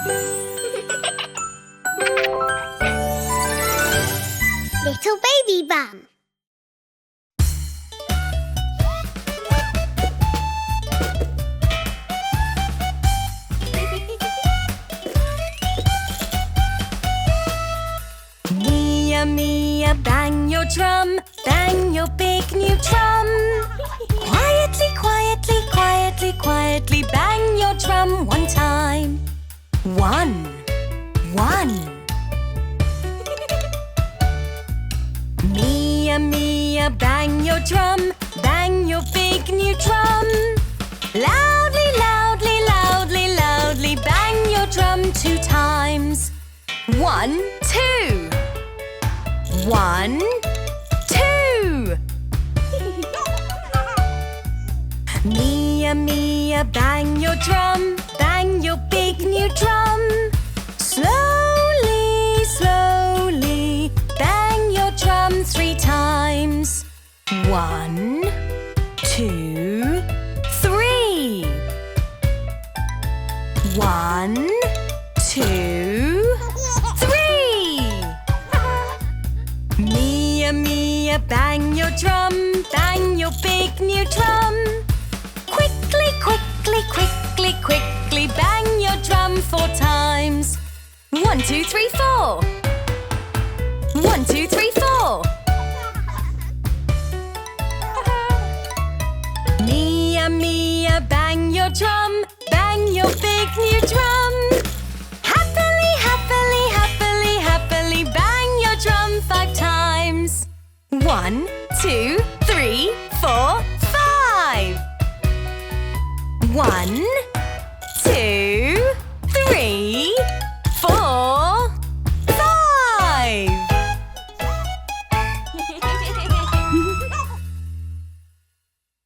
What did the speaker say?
Little Baby Bum. Mia, Mia, bang your drum, bang your big new drum. Quietly, quietly, quietly, quietly, bang your drum one time. One. Mia, Mia, bang your drum, bang your big new drum. Loudly, loudly, loudly, loudly, bang your drum 2 times. 1, 2. 1, 2. Mia, Mia, bang your drum, bang your big new drum. Slowly, slowly, bang your drum 3 times. 1, 2, 3. 1, 2, 3. Mia, Mia, bang your drum, bang your big new drum. Quickly, quickly, quickly, quickly, bang your drum 4 times. 1, 2, 3, 4. 1, 2, 3, 4. Mia, Mia, bang your drum, bang your big new drum.